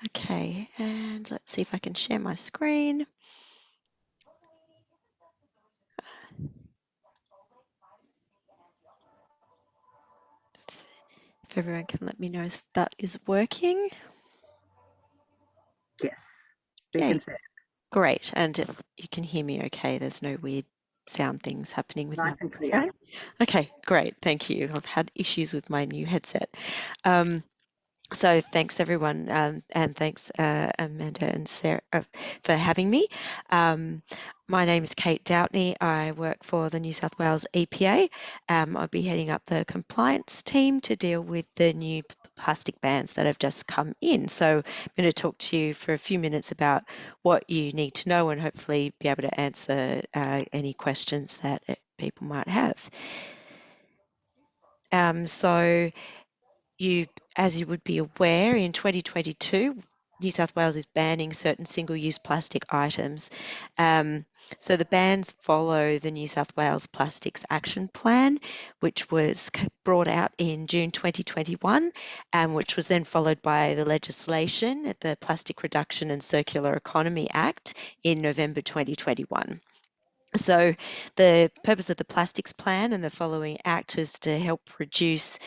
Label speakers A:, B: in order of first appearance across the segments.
A: Okay, and let's see if I can share my screen. If everyone can let me know if that is working.
B: Yes, we
A: Okay,
B: can see it.
A: great. And if you can hear me okay, there's no weird sound things happening with my...
B: Nice and clear.
A: Okay, great. Thank you. I've had issues with my new headset. So thanks everyone, and thanks Amanda and Sarah for having me. My name is Kate Doubtney. I work for the New South Wales EPA. I'll be heading up the compliance team to deal with the new plastic bans that have just come in. So I'm going to talk to you for a few minutes about what you need to know and hopefully be able to answer any questions that people might have. So as you would be aware, in 2022, New South Wales is banning certain single-use plastic items. So the bans follow the New South Wales Plastics Action Plan, which was brought out in June 2021, which was then followed by the legislation at the Plastic Reduction and Circular Economy Act in November 2021. So the purpose of the Plastics Plan and the following act is to help reduce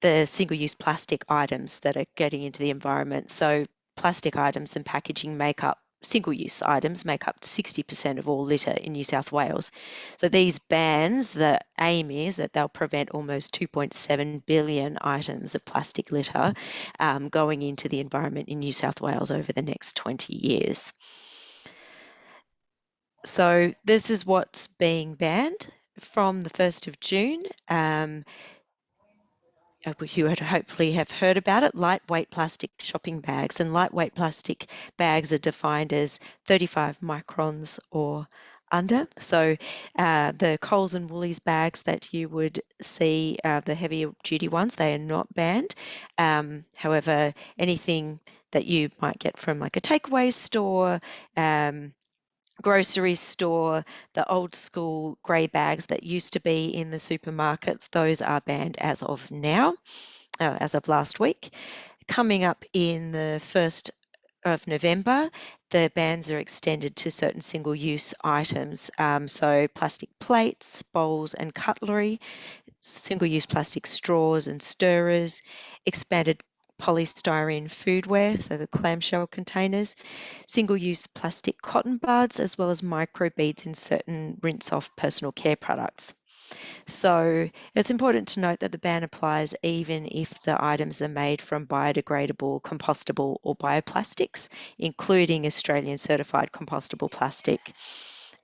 A: the single-use plastic items that are getting into the environment. So plastic items and packaging make up, single-use items make up 60% of all litter in New South Wales. So these bans, the aim is that they'll prevent almost 2.7 billion items of plastic litter going into the environment in New South Wales over the next 20 years. So this is what's being banned from the 1st of June. You would hopefully have heard about it, lightweight plastic shopping bags. And lightweight plastic bags are defined as 35 microns or under. So the Coles and Woolies bags that you would see, the heavier duty ones, they are not banned. However, anything that you might get from like a takeaway store, grocery store, the old school grey bags that used to be in the supermarkets, those are banned as of now, as of last week. Coming up in the 1st of November, the bans are extended to certain single-use items, so plastic plates, bowls and cutlery, single-use plastic straws and stirrers, expanded polystyrene foodware, so the clamshell containers, single-use plastic cotton buds, as well as microbeads in certain rinse-off personal care products. So it's important to note that the ban applies even if the items are made from biodegradable, compostable or bioplastics, including Australian certified compostable plastic.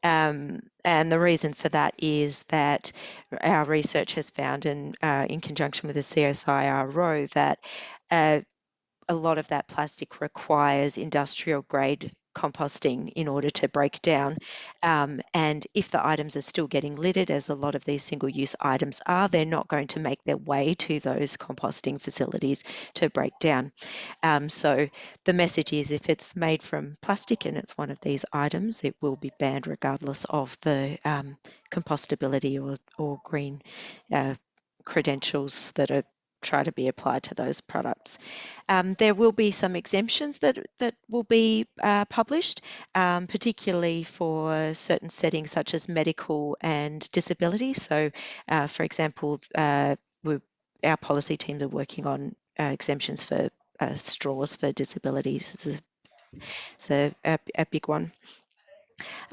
A: And the reason for that is that our research has found, in conjunction with the CSIRO, that a lot of that plastic requires industrial grade composting in order to break down. And if the items are still getting littered, as a lot of these single-use items are, they're not going to make their way to those composting facilities to break down. So the message is, if it's made from plastic and it's one of these items, it will be banned regardless of the compostability or green credentials that are try to be applied to those products. There will be some exemptions that will be published, particularly for certain settings such as medical and disability. So, for example, our policy teams are working on exemptions for straws for disabilities. It's a big one.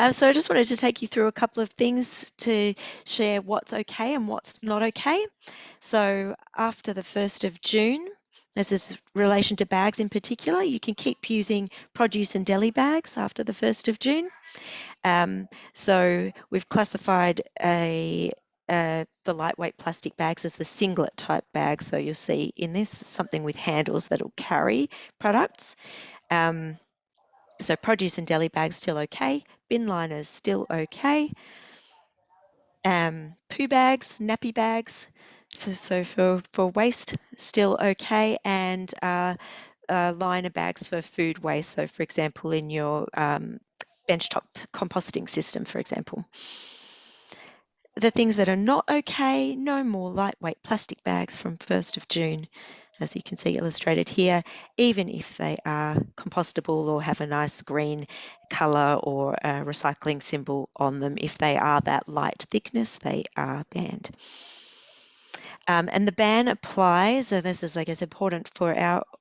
A: So I just wanted to take you through a couple of things to share what's okay and what's not okay. So after the 1st of June, this is relation to bags in particular, you can keep using produce and deli bags after the 1st of June. So we've classified the lightweight plastic bags as the singlet type bag. So you'll see in this something with handles that will carry products. So produce and deli bags still okay. Bin liners still okay. Poo bags, nappy bags, for waste, still okay, and liner bags for food waste. So, for example, in your benchtop composting system, for example. The things that are not okay, no more lightweight plastic bags from 1st of June. as you can see illustrated here, even if they are compostable or have a nice green colour or a recycling symbol on them. If they are that light thickness, they are banned. And the ban applies, and this is, I guess, important for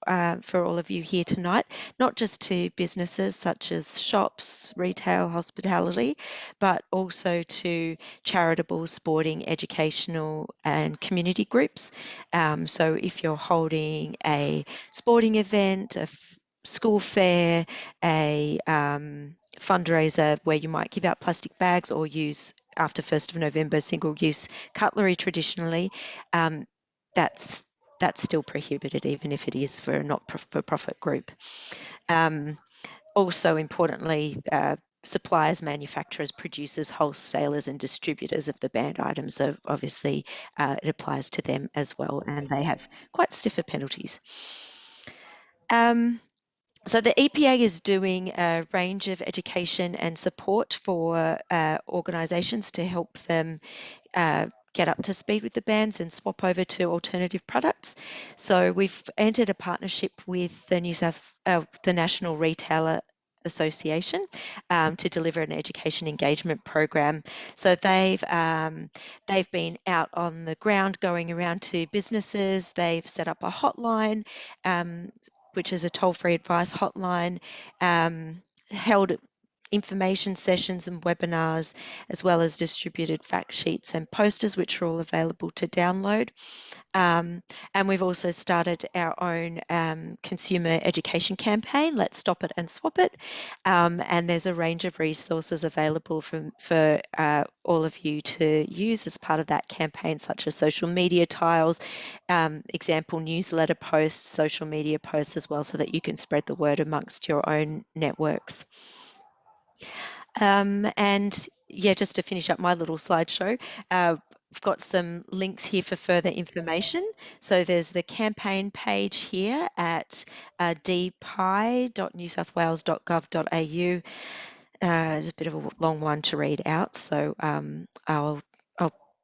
A: all of you here tonight, not just to businesses such as shops, retail, hospitality, but also to charitable, sporting, educational, and community groups. So if you're holding a sporting event, a school fair, a fundraiser where you might give out plastic bags or use, after 1st of November, single-use cutlery traditionally, that's still prohibited, even if it is for a not-for-profit group. Also importantly, suppliers, manufacturers, producers, wholesalers and distributors of the banned items, are obviously it applies to them as well, and they have quite stiffer penalties. So the EPA is doing a range of education and support for organisations to help them get up to speed with the bans and swap over to alternative products. So we've entered a partnership with the the National Retailer Association to deliver an education engagement program. So they've been out on the ground, going around to businesses. They've set up a hotline, which is a toll-free advice hotline, held information sessions and webinars, as well as distributed fact sheets and posters, which are all available to download. And we've also started our own consumer education campaign, Let's Stop It and Swap It. And there's a range of resources available for all of you to use as part of that campaign, such as social media tiles, example newsletter posts, social media posts as well, so that you can spread the word amongst your own networks. And yeah, just to finish up my little slideshow, I've got some links here for further information. So there's the campaign page here at dpi.newsouthwales.gov.au. It's a bit of a long one to read out, so I'll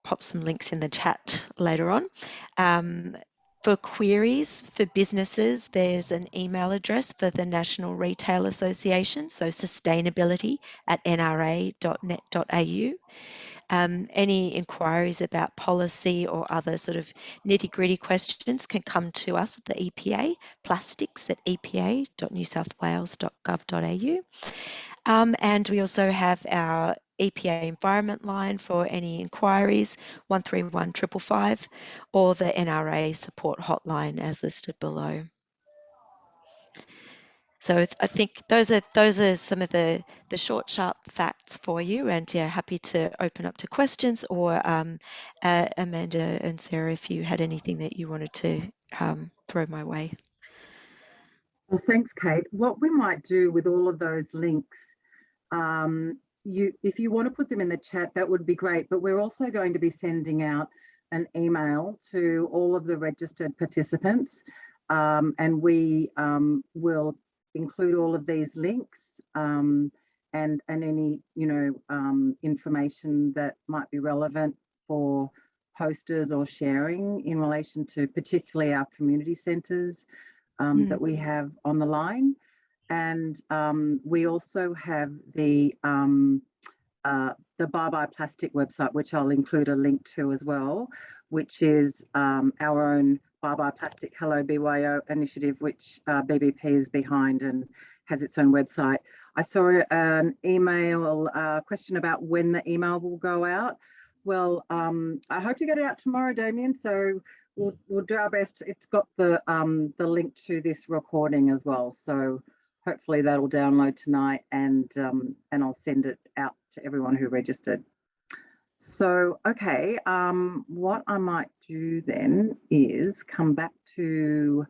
A: pop some links in the chat later on. For queries for businesses, there's an email address for the National Retail Association, so sustainability@nra.net.au. Any inquiries about policy or other sort of nitty-gritty questions can come to us at the EPA, plastics@epa.newsouthwales.gov.au. And we also have our EPA Environment line for any inquiries, 131 555, or the NRA support hotline as listed below. So I think those are some of the short, sharp facts for you, and yeah, happy to open up to questions, or Amanda and Sarah, if you had anything that you wanted to throw my way.
B: Well, thanks, Kate. What we might do with all of those links, if you want to put them in the chat, that would be great. But we're also going to be sending out an email to all of the registered participants, and we will include all of these links and any information that might be relevant for posters or sharing in relation to particularly our community centres that we have on the line. And we also have the Bye Bye Plastic website, which I'll include a link to as well, which is our own Bye Bye Plastic Hello BYO initiative, which BBP is behind and has its own website. I saw an email question about when the email will go out. Well, I hope to get it out tomorrow, Damien, so we'll do our best. It's got the link to this recording as well, so hopefully that'll download tonight, and I'll send it out to everyone who registered. So, okay, what I might do then is come back to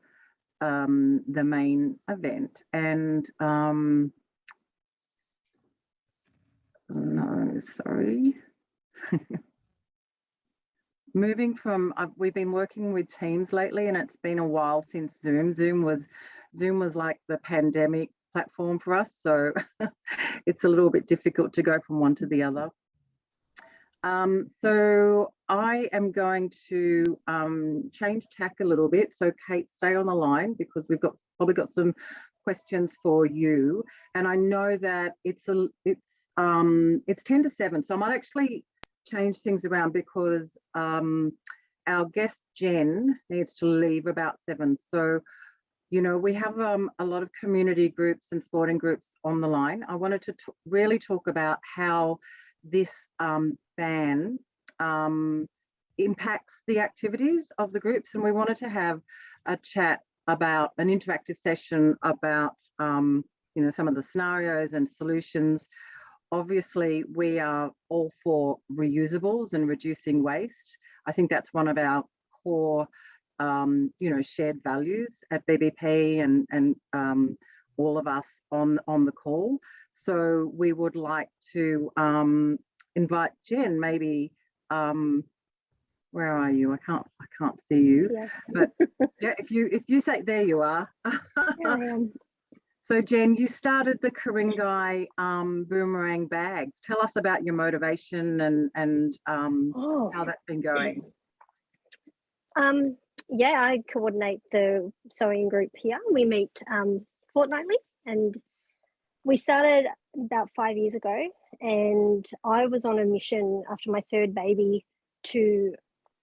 B: the main event, and no, sorry. Moving from, we've been working with Teams lately, and it's been a while since Zoom. Zoom was like the pandemic platform for us, so it's a little bit difficult to go from one to the other. So I am going to change tack a little bit. So Kate, stay on the line because we've probably got some questions for you. And I know that it's 10 to 7, so I might actually change things around because our guest Jen needs to leave about 7. So, you know, we have a lot of community groups and sporting groups on the line. I wanted to really talk about how this ban impacts the activities of the groups, and we wanted to have a chat about an interactive session about you know, some of the scenarios and solutions. Obviously, we are all for reusables and reducing waste. I think that's one of our core you know, shared values at BBP and all of us on the call. So we would like to invite Jen, maybe where are you? I can't see you.
C: Yeah.
B: But yeah, if you say, there you are.
C: There I am.
B: So Jen, you started the Ku-ring-gai boomerang bags. Tell us about your motivation and how that's been going.
C: Yeah, I coordinate the sewing group here. We meet fortnightly, and we started about 5 years ago, and I was on a mission after my third baby to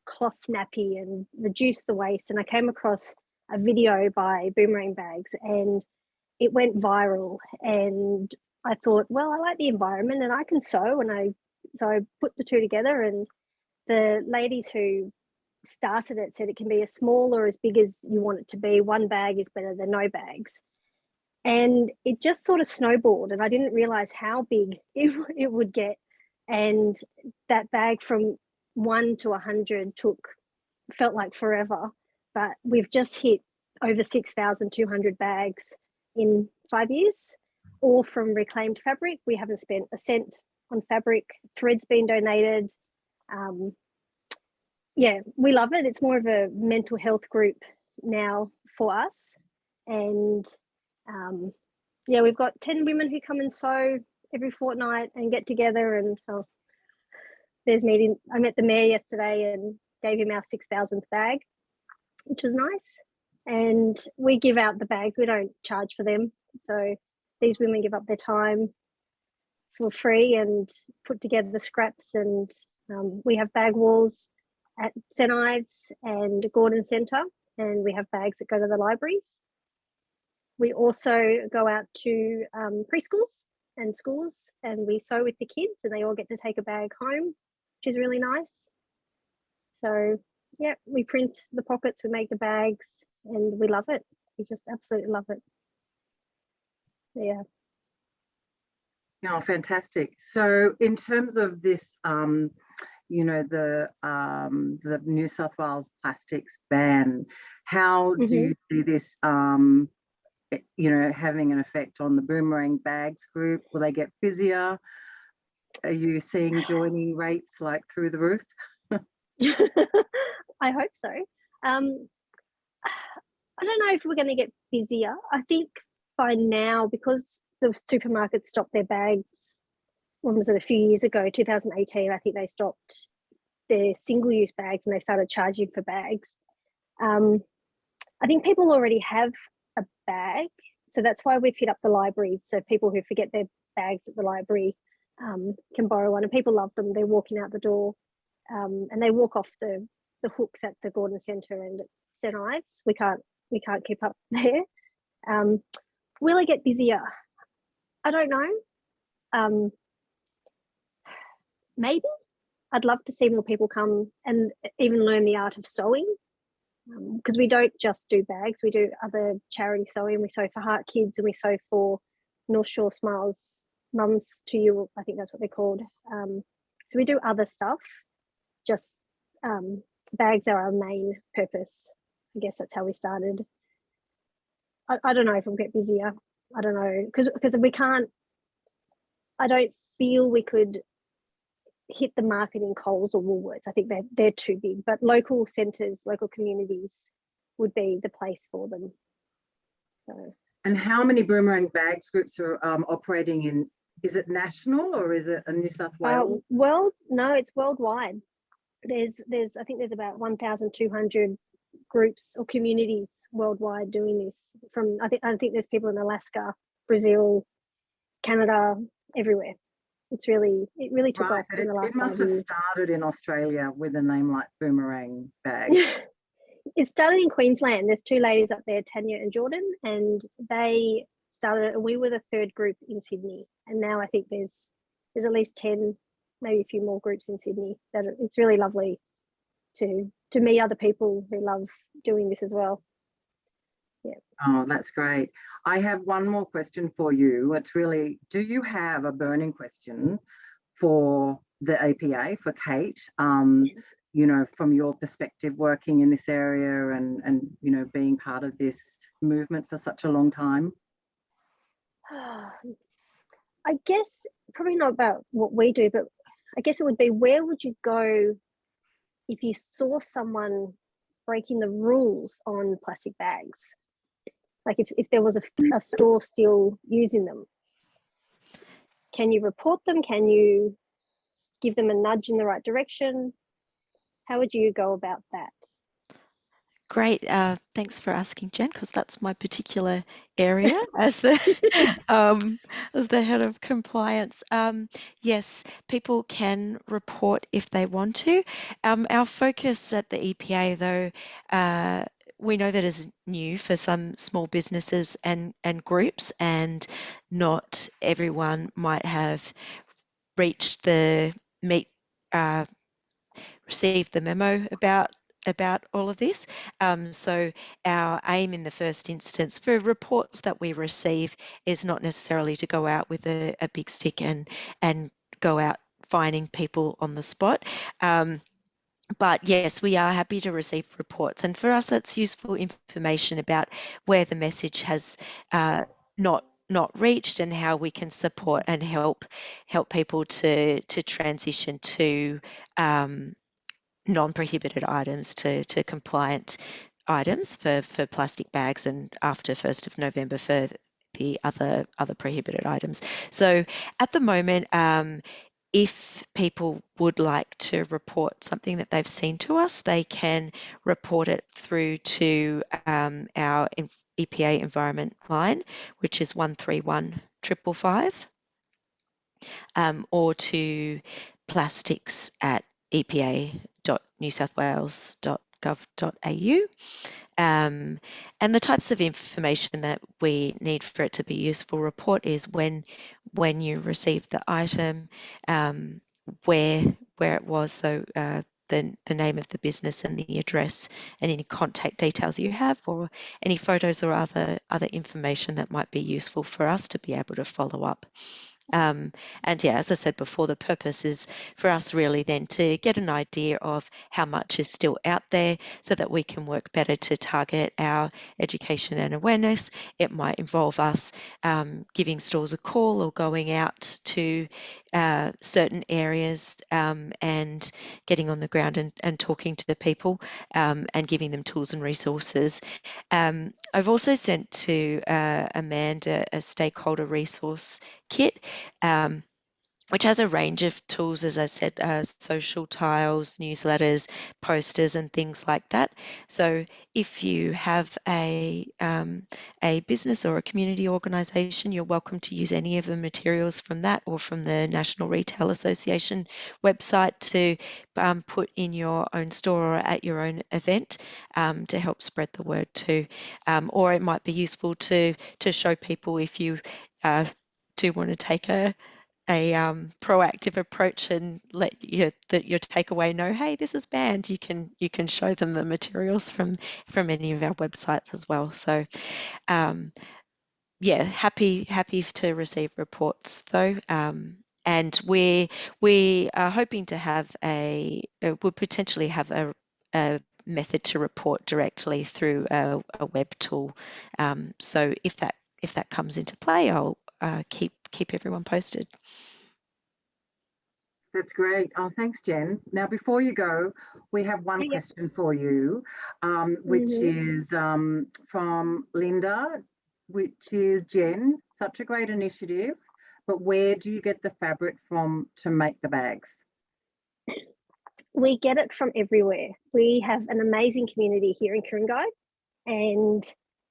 C: cloth nappy and reduce the waste, and I came across a video by Boomerang Bags and it went viral, and I thought, well, I like the environment and I can sew, and so I put the two together, and the ladies who started it said it can be as small or as big as you want it to be. One bag is better than no bags. And it just sort of snowballed, and I didn't realize how big it would get. And that bag from 1 to 100 felt like forever, but we've just hit over 6,200 bags in 5 years, all from reclaimed fabric. We haven't spent a cent on fabric. Thread's been donated. Yeah, we love it. It's more of a mental health group now for us. And yeah, we've got 10 women who come and sew every fortnight and get together. And there's meeting. I met the mayor yesterday and gave him our 6,000th bag, which was nice. And we give out the bags. We don't charge for them. So these women give up their time for free and put together the scraps. And we have bag walls at St Ives and Gordon Centre, and we have bags that go to the libraries. We also go out to preschools and schools, and we sew with the kids, and they all get to take a bag home, which is really nice. So yeah, we print the pockets, we make the bags, and we love it. We just absolutely love it. Yeah.
B: Oh, fantastic. So in terms of this, you know, the New South Wales plastics ban, how do you see this, you know, having an effect on the Boomerang Bags group? Will they get busier? Are you seeing joining rates like through the roof?
C: I hope so. I don't know if we're going to get busier. I think by now, because the supermarkets stopped their bags, when was it, a few years ago, 2018, I think they stopped their single-use bags and they started charging for bags. I think people already have a bag, so that's why we've hit up the libraries, so people who forget their bags at the library can borrow one, and people love them. They're walking out the door and they walk off the hooks at the Gordon Centre and at St Ives. We can't keep up there. Will it get busier? I don't know. Maybe. I'd love to see more people come and even learn the art of sewing, because we don't just do bags, we do other charity sewing. We sew for Heart Kids and we sew for North Shore Smiles Mums to You, I think that's what they're called. So we do other stuff, just bags are our main purpose. I guess that's how we started. I don't know if we'll get busier. I don't know, because we can't, I don't feel we could hit the market in Coles or Woolworths. I think they're too big, but local centres, local communities would be the place for them. So.
B: And how many Boomerang Bags groups are operating in is it national or is it a New South Wales?
C: No, it's worldwide. There's I think there's about 1,200 groups or communities worldwide doing this. From I think there's people in Alaska, Brazil, Canada, everywhere. It really took off in the last 5 years.
B: It must have started in Australia with a name like Boomerang bag.
C: It started in Queensland. There's 2 ladies up there, Tanya and Jordan, and they started it, and we were the 3rd group in Sydney. And now I think there's at least 10, maybe a few more groups in Sydney. That it's really lovely to meet other people who love doing this as well. Yeah.
B: Oh, that's great. I have one more question for you. It's really, do you have a burning question for the EPA, for Kate? You know, from your perspective, working in this area and you know, being part of this movement for such a long time?
C: I guess probably not about what we do, but I guess it would be, where would you go if you saw someone breaking the rules on plastic bags? Like if there was a store still using them, can you report them? Can you give them a nudge in the right direction? How would you go about that?
A: Great. Thanks for asking, Jen, because that's my particular area as the head of compliance. Yes, people can report if they want to. Our focus at the EPA, though, we know that is new for some small businesses and groups, and not everyone might have reached received the memo about all of this. So our aim in the first instance for reports that we receive is not necessarily to go out with a big stick and go out finding people on the spot. But yes, we are happy to receive reports, and for us that's useful information about where the message has not reached and how we can support and help people to transition to non-prohibited items to compliant items for plastic bags, and after 1st of November for the other prohibited items. So at the moment, if people would like to report something that they've seen to us, they can report it through to our EPA environment line, which is 131 555, or to plastics@epa.newsouthwales.gov.au. And the types of information that we need for it to be useful report is when you receive the item, where it was, so the name of the business and the address and any contact details you have, or any photos or other information that might be useful for us to be able to follow up. And yeah, as I said before, the purpose is for us really then to get an idea of how much is still out there so that we can work better to target our education and awareness. It might involve us giving stores a call or going out to certain areas and getting on the ground and talking to the people and giving them tools and resources. I've also sent to Amanda a stakeholder resource kit, which has a range of tools, as I said, social tiles, newsletters, posters, and things like that. So if you have a business or a community organisation, you're welcome to use any of the materials from that or from the National Retail Association website to put in your own store or at your own event to help spread the word too. Or it might be useful to show people, if you do want to take a proactive approach and let your takeaway know, hey, this is banned. You can show them the materials from any of our websites as well. So yeah, happy to receive reports though. And we are hoping to have we'll potentially have a method to report directly through a web tool. So if that comes into play, I'll keep everyone posted.
B: That's great. Oh, thanks, Jen. Now, before you go, we have one question for you, which is from Linda, which is, Jen, such a great initiative, but where do you get the fabric from to make the bags?
C: We get it from everywhere. We have an amazing community here in Ku-ring-gai, and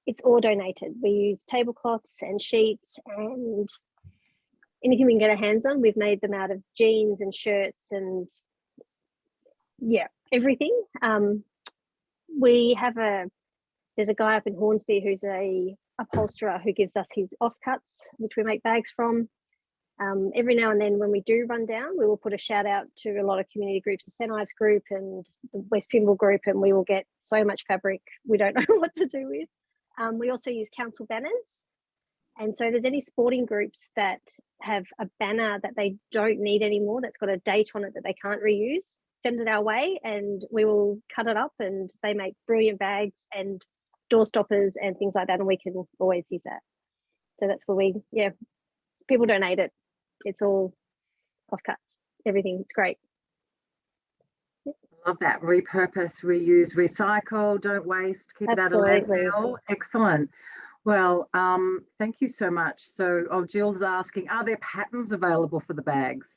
C: it's all donated. We use tablecloths and sheets and anything we can get our hands on. We've made them out of jeans and shirts and everything. There's a guy up in Hornsby who's a upholsterer who gives us his offcuts, which we make bags from. Every now and then when we do run down, we will put a shout out to a lot of community groups, the St Ives group and the West Pymble group, and we will get so much fabric we don't know what to do with. We also use council banners. And so there's any sporting groups that have a banner that they don't need anymore, that's got a date on it that they can't reuse, send it our way and we will cut it up, and they make brilliant bags and door stoppers and things like that, and we can always use that. So that's where people donate it. It's all offcuts, everything. It's great.
B: Love that. Repurpose, reuse, recycle, don't waste, keep
C: Absolutely.
B: it out of landfill. Excellent. Well, thank you so much. So, Jill's asking, are there patterns available for the bags?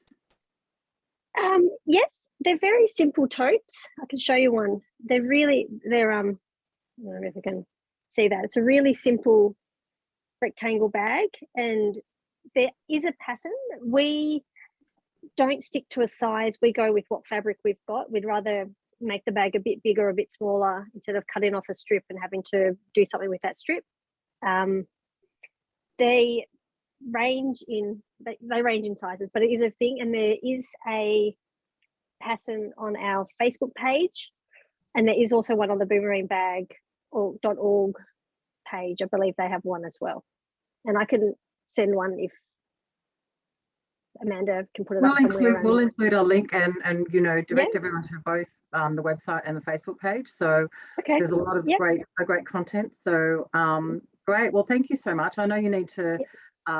C: Yes, they're very simple totes. I can show you one. I don't know if I can see that. It's a really simple rectangle bag, and there is a pattern. We don't stick to a size. We go with what fabric we've got. We'd rather make the bag a bit bigger, a bit smaller, instead of cutting off a strip and having to do something with that strip. They range in sizes, but it is a thing, and there is a pattern on our Facebook page, and there is also one on the Boomerang bag or .org page. I believe they have one as well, and I can send one if Amanda can put it up somewhere.
B: We'll include a link and direct everyone to both the website and the Facebook page. So there's a lot of great content. So great. Well, thank you so much. I know you need to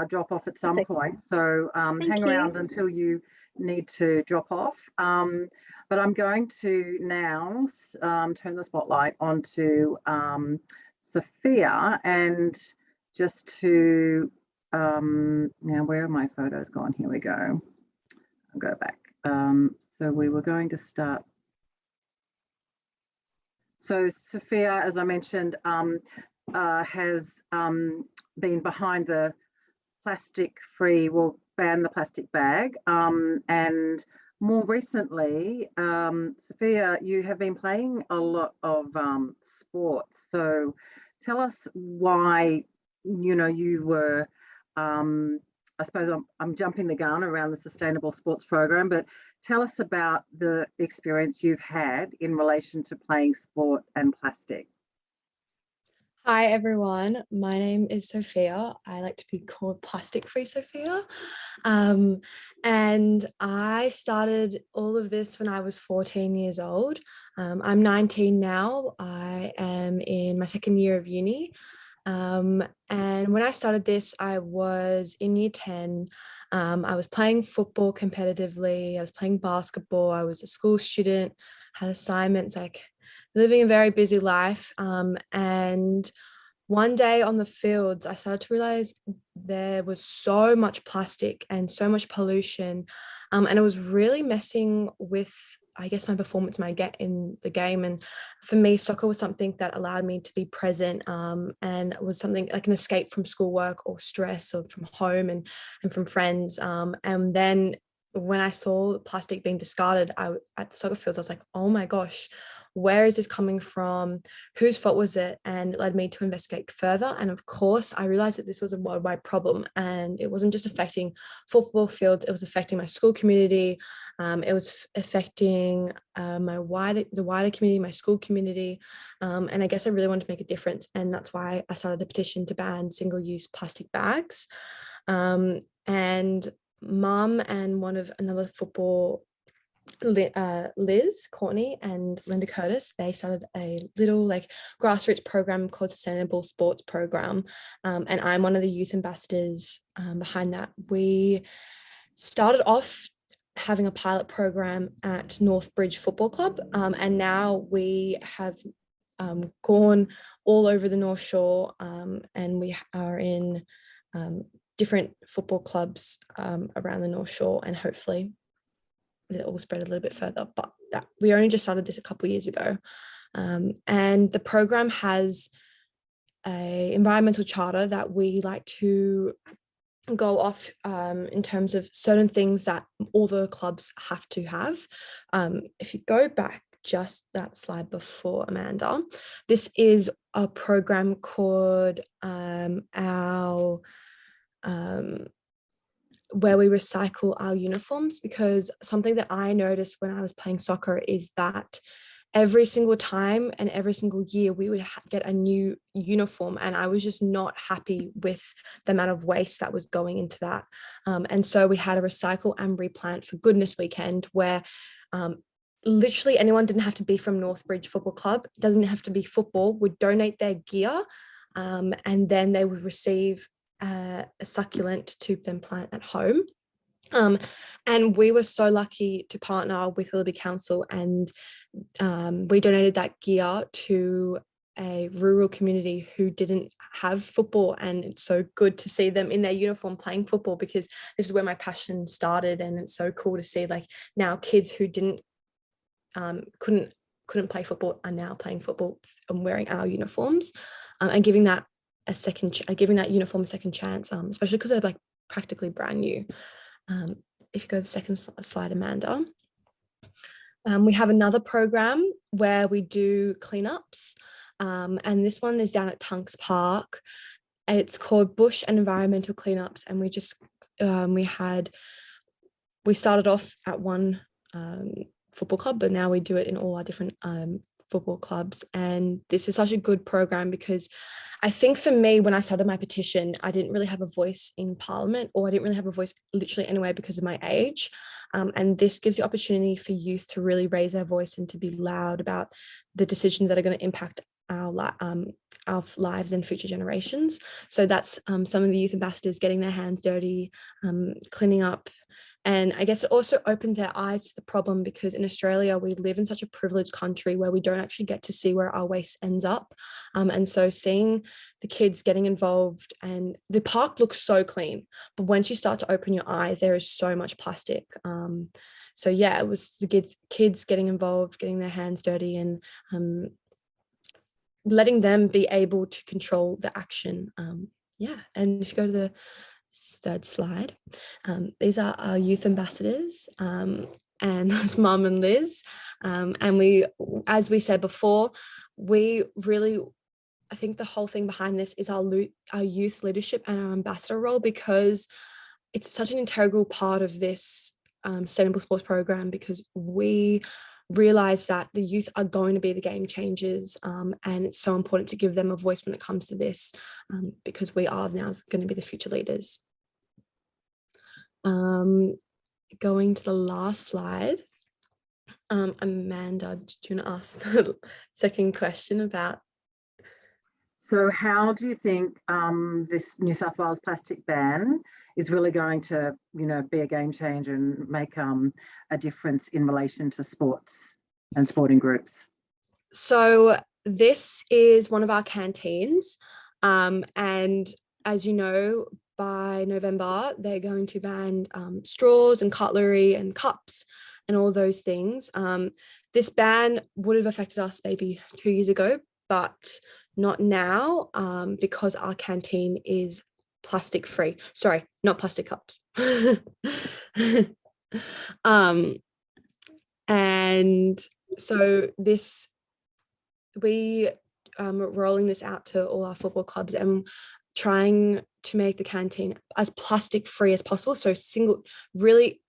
B: drop off at some point, so hang around until you need to drop off. But I'm going to now turn the spotlight onto Sophia, and just to now, where are my photos gone? Here we go. I'll go back. So we were going to start. So Sophia, as I mentioned, has been behind the plastic-free, will ban the plastic bag. And more recently, Sophia, you have been playing a lot of sports. So tell us why, you were, I suppose I'm jumping the gun around the Sustainable Sports Program, but tell us about the experience you've had in relation to playing sport and plastic.
D: Hi everyone, my name is Sophia. I like to be called Plastic Free Sophia. And I started all of this when I was 14 years old. I'm 19 now. I am in my second year of uni. And when I started this, I was in year 10. I was playing football competitively. I was playing basketball. I was a school student, had assignments, living a very busy life. And one day on the fields, I started to realize there was so much plastic and so much pollution. And it was really messing with, I guess, my performance in the game. And for me, soccer was something that allowed me to be present, and was something like an escape from schoolwork or stress or from home and from friends. And then when I saw plastic being discarded at the soccer fields, I was like, oh my gosh, where is this coming from? Whose fault was it? And it led me to investigate further. And of course, I realized that this was a worldwide problem, and it wasn't just affecting football fields, it was affecting my school community. It was affecting the wider community, my school community. And I guess I really wanted to make a difference. And that's why I started a petition to ban single-use plastic bags. And Mum and another football, Liz, Courtney and Linda Curtis, they started a little grassroots program called Sustainable Sports Program, and I'm one of the youth ambassadors behind that. We started off having a pilot program at Northbridge Football Club, and now we have gone all over the North Shore, and we are in different football clubs around the North Shore, and hopefully it will spread a little bit further. But that we only just started this a couple of years ago, and the program has a environmental charter that we like to go off in terms of certain things that all the clubs have to have. If you go back just that slide before, Amanda, this is a program called where we recycle our uniforms, because something that I noticed when I was playing soccer is that every single time and every single year we would get a new uniform, and I was just not happy with the amount of waste that was going into that. And so we had a recycle and replant for goodness weekend where literally anyone didn't have to be from Northbridge Football Club, doesn't have to be football, would donate their gear, and then they would receive a succulent to then plant at home. And we were so lucky to partner with Willoughby Council, and we donated that gear to a rural community who didn't have football, and it's so good to see them in their uniform playing football, because this is where my passion started. And it's so cool to see, like, now kids who didn't couldn't play football are now playing football and wearing our uniforms, and giving that uniform a second chance, especially because they're like practically brand new. If you go to the second slide, Amanda, we have another program where we do cleanups, and this one is down at Tunks Park. It's called Bush and Environmental Cleanups, and we started off at one football club, but now we do it in all our different football clubs. And this is such a good program, because I think for me, when I started my petition, I didn't really have a voice in Parliament, or I didn't really have a voice literally anywhere because of my age. And this gives the opportunity for youth to really raise their voice and to be loud about the decisions that are going to impact our lives and future generations. So that's some of the youth ambassadors getting their hands dirty, cleaning up. And I guess it also opens our eyes to the problem, because in Australia, we live in such a privileged country where we don't actually get to see where our waste ends up. And so seeing the kids getting involved, and the park looks so clean, but once you start to open your eyes, there is so much plastic. So yeah, it was the kids getting involved, getting their hands dirty, and letting them be able to control the action. And if you go to the third slide, these are our youth ambassadors, and that's Mum and Liz, and we, as we said before, we really, I think the whole thing behind this is our youth leadership and our ambassador role, because it's such an integral part of this sustainable sports program, because we realize that the youth are going to be the game changers, and it's so important to give them a voice when it comes to this, because we are now going to be the future leaders. Going to the last slide, Amanda, do you want to ask the second question about?
B: So how do you think this New South Wales plastic ban is really going to, be a game changer and make a difference in relation to sports and sporting groups?
D: So this is one of our canteens, and as you know, by November, they're going to ban straws and cutlery and cups and all those things. This ban would have affected us maybe 2 years ago, but not now, because our canteen is plastic free. Sorry, not plastic cups. And so we rolling this out to all our football clubs and trying to make the canteen as plastic free as possible. So really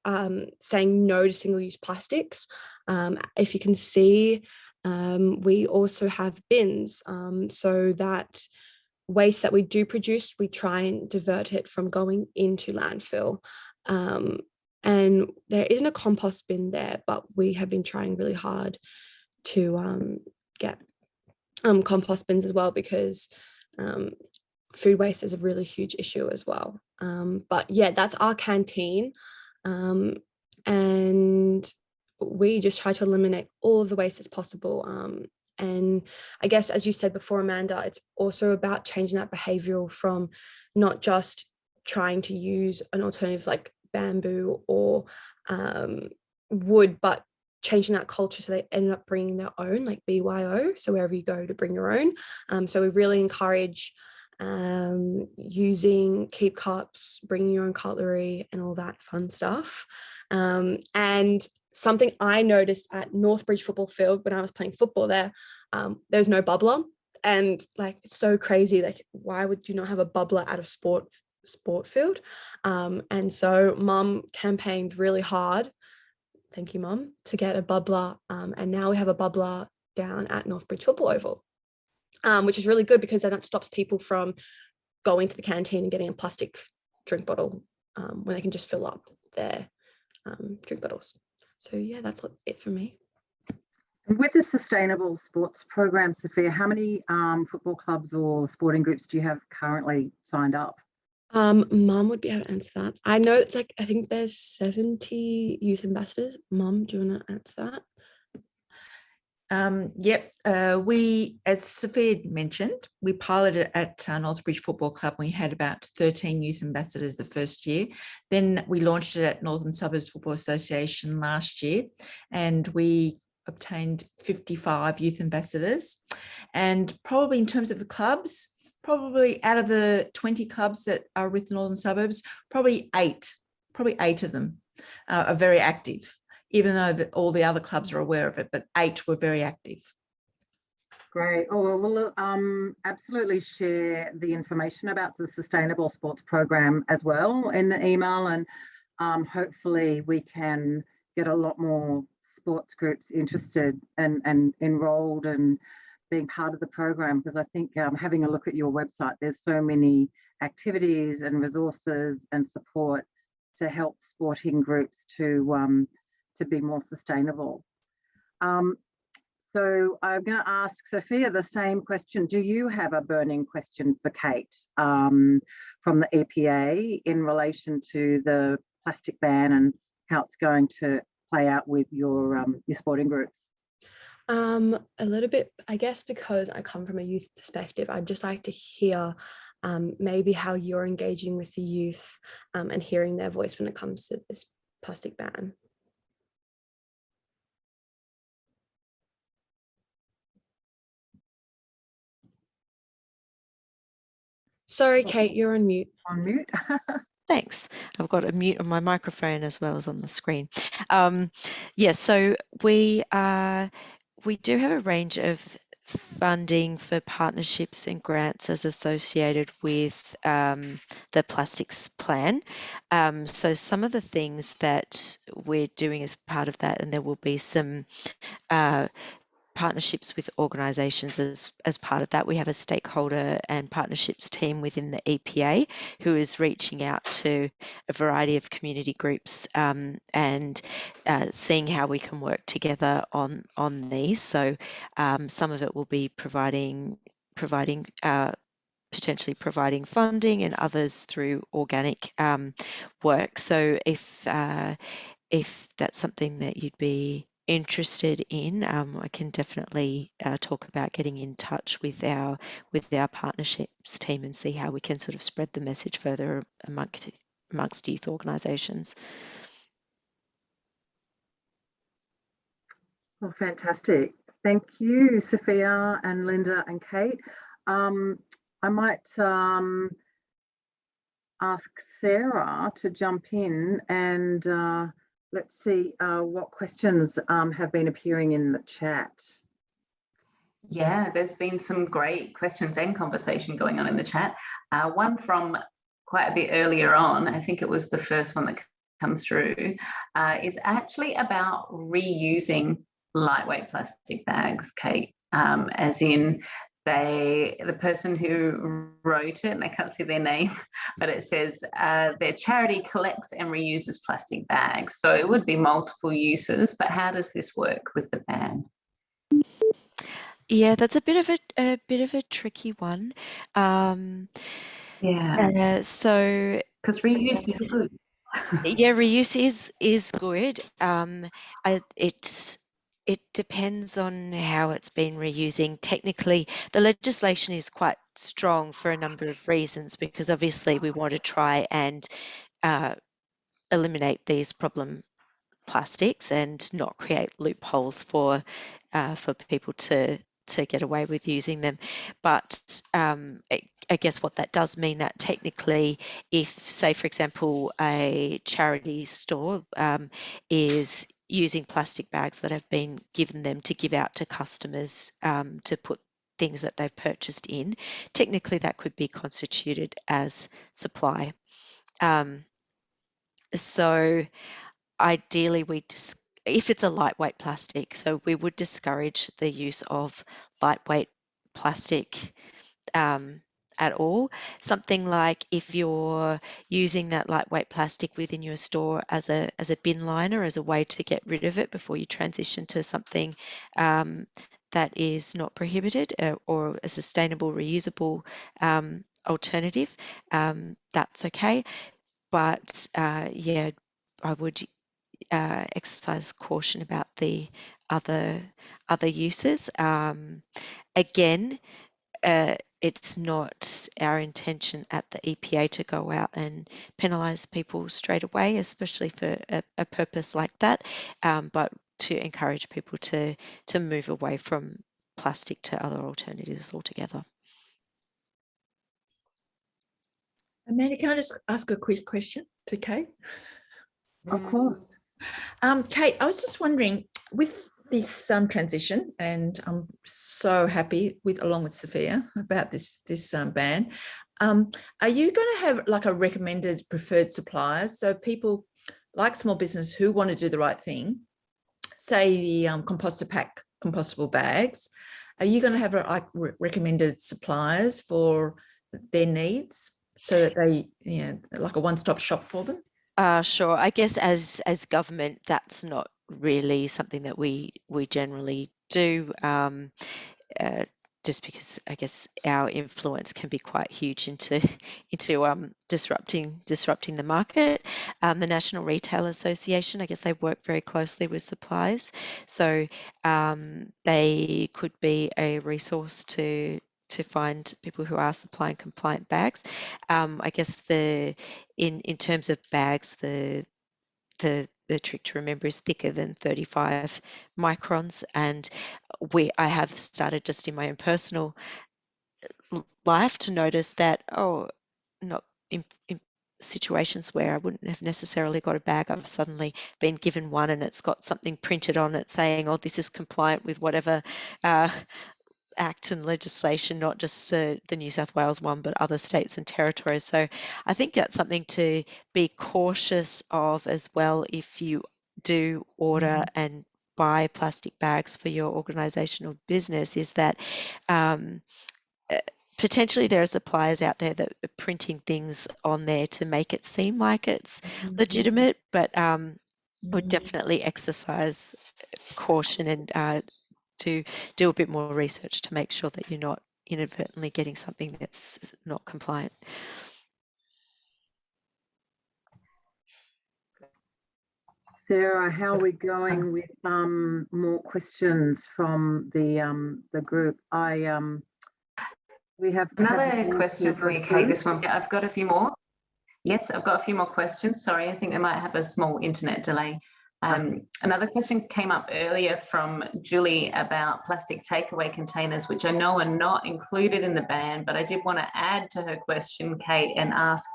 D: saying no to single-use plastics. If you can see, we also have bins, so that waste that we do produce, we try and divert it from going into landfill. And there isn't a compost bin there, but we have been trying really hard to get compost bins as well, because food waste is a really huge issue as well. But yeah, that's our canteen, and we just try to eliminate all of the waste as possible. And I guess, as you said before, Amanda, it's also about changing that behavioural from not just trying to use an alternative like bamboo or wood, but changing that culture so they ended up bringing their own, like BYO, so wherever you go to bring your own. So we really encourage using keep cups, bringing your own cutlery and all that fun stuff. And something I noticed at Northbridge football field when I was playing football there, there's no bubbler. And like, it's so crazy, like why would you not have a bubbler at a sport field? And so Mum campaigned really hard, thank you Mum, to get a bubbler, and now we have a bubbler down at Northbridge football oval, which is really good because then it stops people from going to the canteen and getting a plastic drink bottle when they can just fill up their drink bottles. So yeah, that's it for me.
B: And with the sustainable sports program, Sophia, how many football clubs or sporting groups do you have currently signed up?
D: Mum would be able to answer that. I know it's like, I think there's 70 youth ambassadors. Mum, do you want to answer that?
E: Yep, we, as Sophia mentioned, we piloted at Northbridge Football Club. We had about 13 youth ambassadors the first year. Then we launched it at Northern Suburbs Football Association last year, and we obtained 55 youth ambassadors. And probably in terms of the clubs, probably out of the 20 clubs that are with Northern Suburbs, probably eight of them are very active, even though all the other clubs are aware of it, but 8 were very active.
B: Great. Oh, we'll absolutely share the information about the Sustainable Sports Program as well in the email, and hopefully we can get a lot more sports groups interested and enrolled and being part of the program, because I think having a look at your website, there's so many activities and resources and support to help sporting groups to be more sustainable. So I'm going to ask Sophia the same question. Do you have a burning question for Kate from the EPA in relation to the plastic ban and how it's going to play out with your sporting groups?
D: A little bit, I guess, because I come from a youth perspective, I'd just like to hear maybe how you're engaging with the youth and hearing their voice when it comes to this plastic ban. Sorry, Kate, you're on mute.
B: On mute.
A: Thanks. I've got a mute on my microphone as well as on the screen. Yes, so we do have a range of funding for partnerships and grants as associated with the plastics plan. So some of the things that we're doing as part of that, and there will be some partnerships with organisations as part of that. We have a stakeholder and partnerships team within the EPA who is reaching out to a variety of community groups and seeing how we can work together on these. So some of it will be providing potentially providing funding, and others through organic work. So if that's something that you'd be interested in, I can definitely talk about getting in touch with our partnerships team and see how we can sort of spread the message further amongst youth organisations.
B: Well, fantastic. Thank you, Sophia and Linda and Kate. I might ask Sarah to jump in and let's see what questions have been appearing in the chat.
F: Yeah, there's been some great questions and conversation going on in the chat. One from quite a bit earlier on, I think it was the first one that comes through, is actually about reusing lightweight plastic bags, Kate, as in the person who wrote it, and I can't see their name, but it says their charity collects and reuses plastic bags. So it would be multiple uses, but how does this work with the ban?
A: Yeah, that's a bit of a tricky one.
F: Yeah.
A: So
F: because reuse is good.
A: Yeah, reuse is good. It's It depends on how it's been reusing. Technically, the legislation is quite strong for a number of reasons, because obviously we want to try and eliminate these problem plastics and not create loopholes for people to get away with using them. But I guess what that does mean, that technically, if, say, for example, a charity store is using plastic bags that have been given them to give out to customers to put things that they've purchased in, technically that could be constituted as supply. So ideally, if it's a lightweight plastic, so we would discourage the use of lightweight plastic at all. Something like if you're using that lightweight plastic within your store as a bin liner, as a way to get rid of it before you transition to something that is not prohibited, or a sustainable, reusable alternative, that's okay. But yeah, I would exercise caution about the other uses. Again, it's not our intention at the EPA to go out and penalise people straight away, especially for a purpose like that, but to encourage people to move away from plastic to other alternatives altogether.
E: Amanda, can I just ask a quick question to Kate?
B: Of course.
E: Kate, I was just wondering, with this transition, and I'm so happy along with Sophia about this ban. Are you going to have like a recommended preferred suppliers? So people like small business who want to do the right thing, say the composter pack compostable bags, are you going to have like recommended suppliers for their needs so that they, like a one-stop shop for them?
A: Sure. I guess as government, that's not really something that we generally do, just because I guess our influence can be quite huge into disrupting the market. The National Retail Association, I guess they work very closely with suppliers, so they could be a resource to find people who are supplying compliant bags. I guess in terms of bags, the trick to remember is thicker than 35 microns, and I have started just in my own personal life to notice that, not in situations where I wouldn't have necessarily got a bag, I've suddenly been given one and it's got something printed on it saying, oh, this is compliant with whatever act and legislation, not just the New South Wales one, but other states and territories. So I think that's something to be cautious of as well if you do order and buy plastic bags for your organisation or business, is that potentially there are suppliers out there that are printing things on there to make it seem like it's legitimate, but would definitely exercise caution and to do a bit more research to make sure that you're not inadvertently getting something that's not compliant.
B: Sarah, how are we going with more questions from the group? We have
F: another question for you, Kate. This one, I've got a few more. Yes, I've got a few more questions. Sorry, I think they might have a small internet delay. Another question came up earlier from Julie about plastic takeaway containers, which I know are not included in the ban, but I did want to add to her question, Kate, and ask,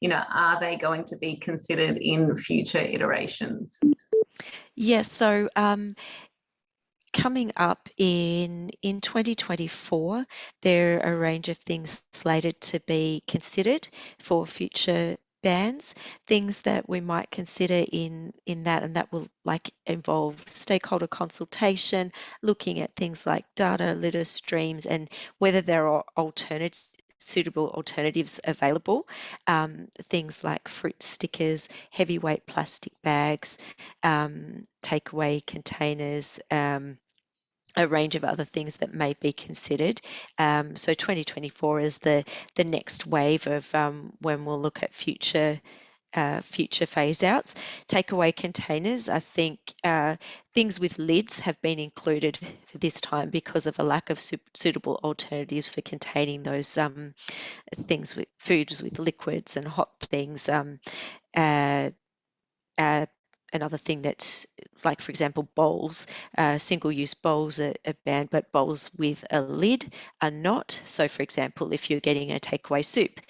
F: are they going to be considered in future iterations?
A: Yes, so coming up in 2024, there are a range of things slated to be considered for future bans, things that we might consider in that, and that will involve stakeholder consultation, looking at things like data, litter streams, and whether there are suitable alternatives available, things like fruit stickers, heavyweight plastic bags, takeaway containers, a range of other things that may be considered. So 2024 is the next wave of when we'll look at future future phase outs. Takeaway containers, I think things with lids have been included this time because of a lack of suitable alternatives for containing those things with foods with liquids and hot things. Another thing that's like, for example, bowls, single-use bowls are banned, but bowls with a lid are not. So, for example, if you're getting a takeaway soup,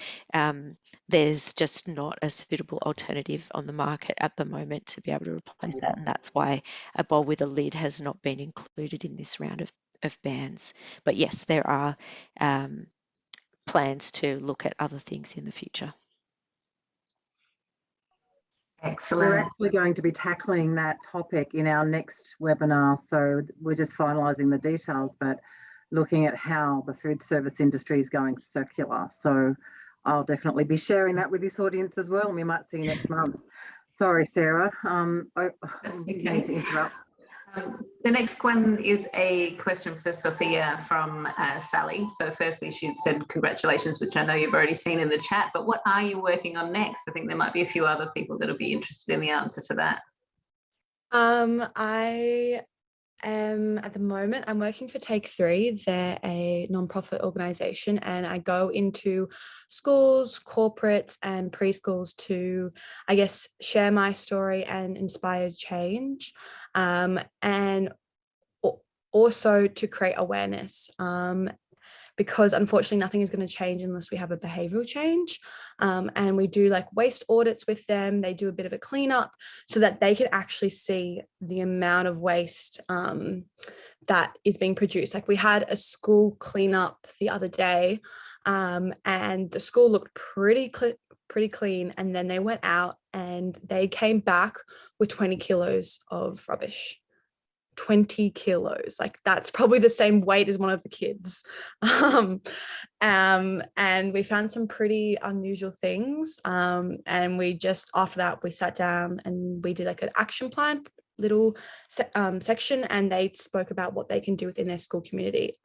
A: there's just not a suitable alternative on the market at the moment to be able to replace that, and that's why a bowl with a lid has not been included in this round of bans. But yes, there are plans to look at other things in the future.
F: Excellent.
B: We're actually going to be tackling that topic in our next webinar. So we're just finalising the details, but looking at how the food service industry is going circular. So I'll definitely be sharing that with this audience as well. And we might see you next month. Sorry, Sarah. I didn't mean to interrupt.
F: The next one is a question for Sophia from Sally. So firstly, she said congratulations, which I know you've already seen in the chat, but what are you working on next? I think there might be a few other people that'll be interested in the answer to that.
D: I am at the moment, I'm working for Take 3. They're a non-profit organisation, and I go into schools, corporates and preschools to, I guess, share my story and inspire change, and also to create awareness, because unfortunately nothing is going to change unless we have a behavioural change. And we do like waste audits with them. They do a bit of a cleanup so that they can actually see the amount of waste that is being produced. Like we had a school cleanup the other day, and the school looked pretty clean, and then they went out and they came back with 20 kilos of rubbish. 20 kilos, like that's probably the same weight as one of the kids. And we found some pretty unusual things, and we just, after that, we sat down and we did like an action plan little section, and they spoke about what they can do within their school community.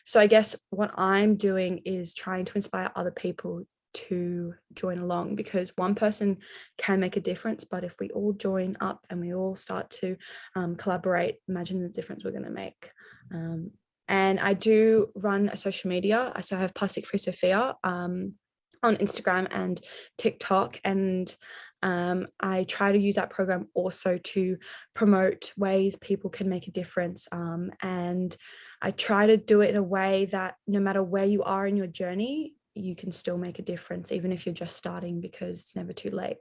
D: So I guess what I'm doing is trying to inspire other people to join along, because one person can make a difference, but if we all join up and we all start to collaborate, imagine the difference we're going to make. And I do run a social media, so I have Plastic Free Sophia on Instagram and TikTok, and I try to use that program also to promote ways people can make a difference, and I try to do it in a way that no matter where you are in your journey, you can still make a difference, even if you're just starting, because it's never too late.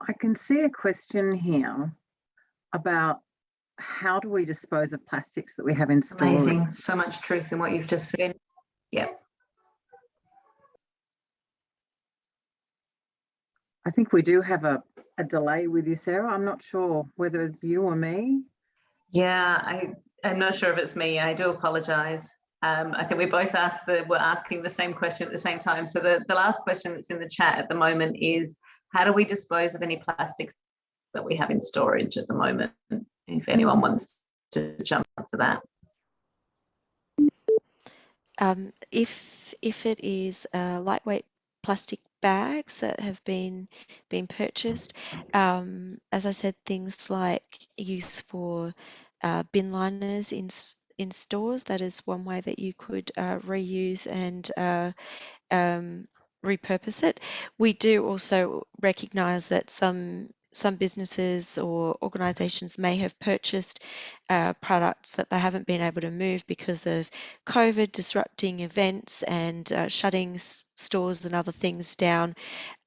B: I can see a question here about how do we dispose of plastics that we have in storage?
F: Amazing. So much truth in what you've just said. Yeah.
B: I think we do have a delay with you, Sarah. I'm not sure whether it's you or me.
F: Yeah, I'm not sure if it's me. I do apologise. I think we both were asking the same question at the same time. So the last question that's in the chat at the moment is, how do we dispose of any plastics that we have in storage at the moment? If anyone wants to jump onto that.
A: If it is lightweight plastic bags that have been purchased, as I said, things like use for bin liners in stores, that is one way that you could reuse and repurpose it. We do also recognise that some businesses or organisations may have purchased products that they haven't been able to move because of COVID disrupting events and shutting stores and other things down.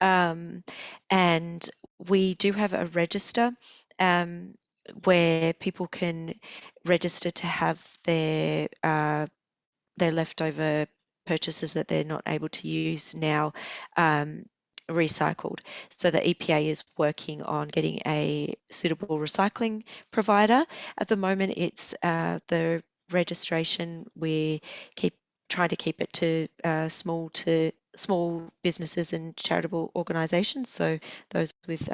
A: And we do have a register where people can register to have their leftover purchases that they're not able to use now recycled. So the EPA is working on getting a suitable recycling provider. At the moment, it's the registration. We keep trying to keep it to small businesses and charitable organisations, so those with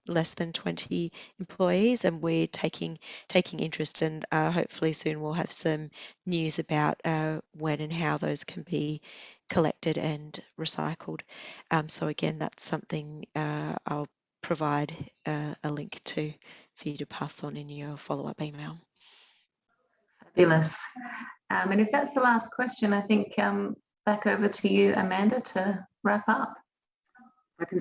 A: less than 20 employees, and we're taking interest, and hopefully soon we'll have some news about when and how those can be collected and recycled. So again, that's something I'll provide a link to for you to pass on in your follow-up email.
F: Fabulous. And if that's the last question, I think back over to you, Amanda, to wrap up.
B: I can